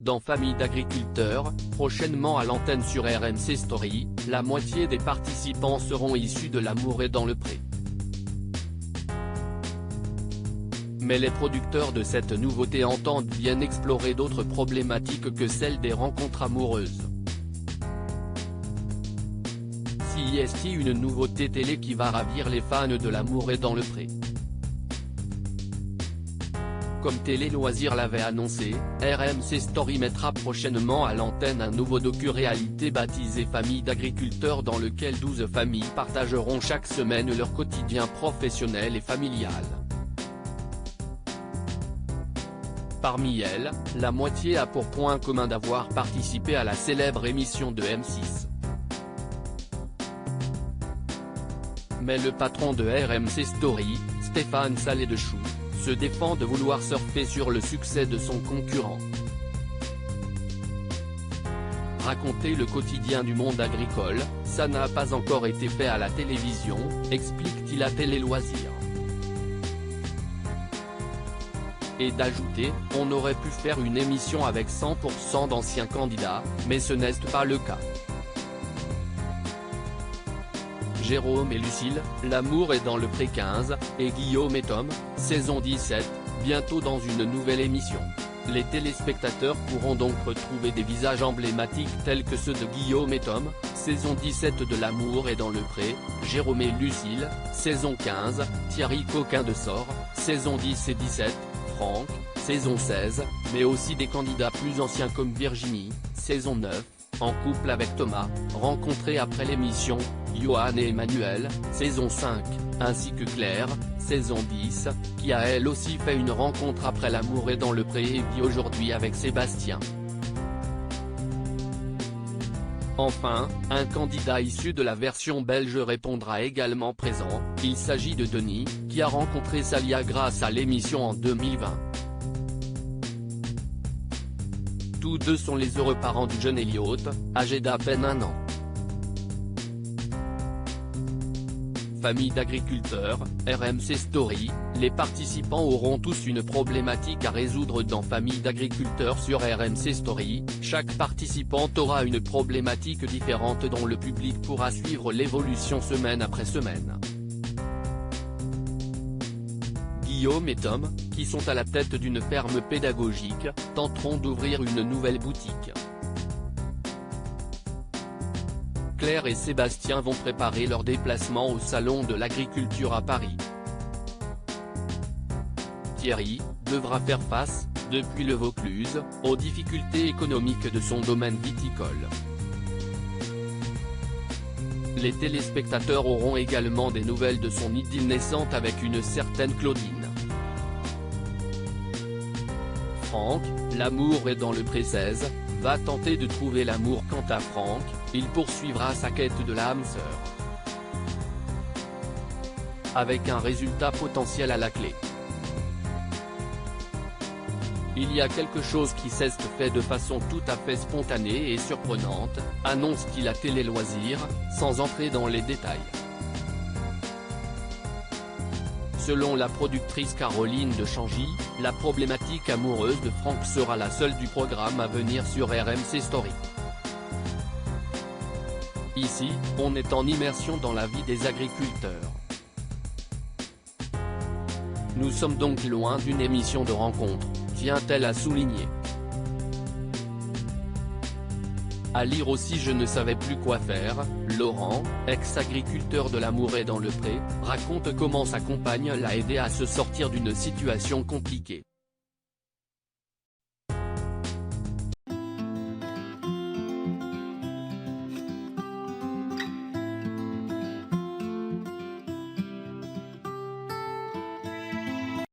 Dans Famille d'agriculteurs, prochainement à l'antenne sur RMC Story, la moitié des participants seront issus de L'amour est dans le pré. Mais les producteurs de cette nouveauté entendent bien explorer d'autres problématiques que celles des rencontres amoureuses. Si est une nouveauté télé qui va ravir les fans de L'amour est dans le pré? Comme Télé Loisirs l'avait annoncé, RMC Story mettra prochainement à l'antenne un nouveau docu-réalité baptisé Famille d'agriculteurs dans lequel 12 familles partageront chaque semaine leur quotidien professionnel et familial. Parmi elles, la moitié a pour point commun d'avoir participé à la célèbre émission de M6. Mais le patron de RMC Story, Stéphane Salé-Dechoux, se défend de vouloir surfer sur le succès de son concurrent. Raconter le quotidien du monde agricole, ça n'a pas encore été fait à la télévision, explique-t-il à Télé Loisirs. Et d'ajouter, on aurait pu faire une émission avec 100% d'anciens candidats, mais ce n'est pas le cas. Jérôme et Lucille, L'amour est dans le pré 15, et Guillaume et Tom, saison 17, bientôt dans une nouvelle émission. Les téléspectateurs pourront donc retrouver des visages emblématiques tels que ceux de Guillaume et Tom, saison 17 de L'amour est dans le pré, Jérôme et Lucille, saison 15, Thierry Coquin de Sort, saison 10 et 17, Franck, saison 16, mais aussi des candidats plus anciens comme Virginie, saison 9, en couple avec Thomas, rencontré après l'émission, Johan et Emmanuel, saison 5, ainsi que Claire, saison 10, qui a elle aussi fait une rencontre après L'amour est dans le pré et vit aujourd'hui avec Sébastien. Enfin, un candidat issu de la version belge répondra également présent, il s'agit de Denis, qui a rencontré Salia grâce à l'émission en 2020. Tous deux sont les heureux parents du jeune Elliot, âgé d'à peine 1 an. Famille d'agriculteurs, RMC Story, les participants auront tous une problématique à résoudre dans Famille d'agriculteurs sur RMC Story, chaque participante aura une problématique différente dont le public pourra suivre l'évolution semaine après semaine. Guillaume et Tom, qui sont à la tête d'une ferme pédagogique, tenteront d'ouvrir une nouvelle boutique. Claire et Sébastien vont préparer leur déplacement au Salon de l'Agriculture à Paris. Thierry devra faire face, depuis le Vaucluse, aux difficultés économiques de son domaine viticole. Les téléspectateurs auront également des nouvelles de son idylle naissante avec une certaine Claudine. Franck, L'amour est dans le pré 16, va tenter de trouver l'amour. Quant à Franck, il poursuivra sa quête de l'âme sœur. Avec un résultat potentiel à la clé. Il y a quelque chose qui s'est fait de façon tout à fait spontanée et surprenante, annonce-t-il à Télé Loisirs, sans entrer dans les détails. Selon la productrice Caroline de Changy, la problématique amoureuse de Franck sera la seule du programme à venir sur RMC Story. Ici, on est en immersion dans la vie des agriculteurs. Nous sommes donc loin d'une émission de rencontre, tient-elle à souligner. À lire aussi Je ne savais plus quoi faire, Laurent, ex-agriculteur de L'amour est dans le pré, raconte comment sa compagne l'a aidé à se sortir d'une situation compliquée.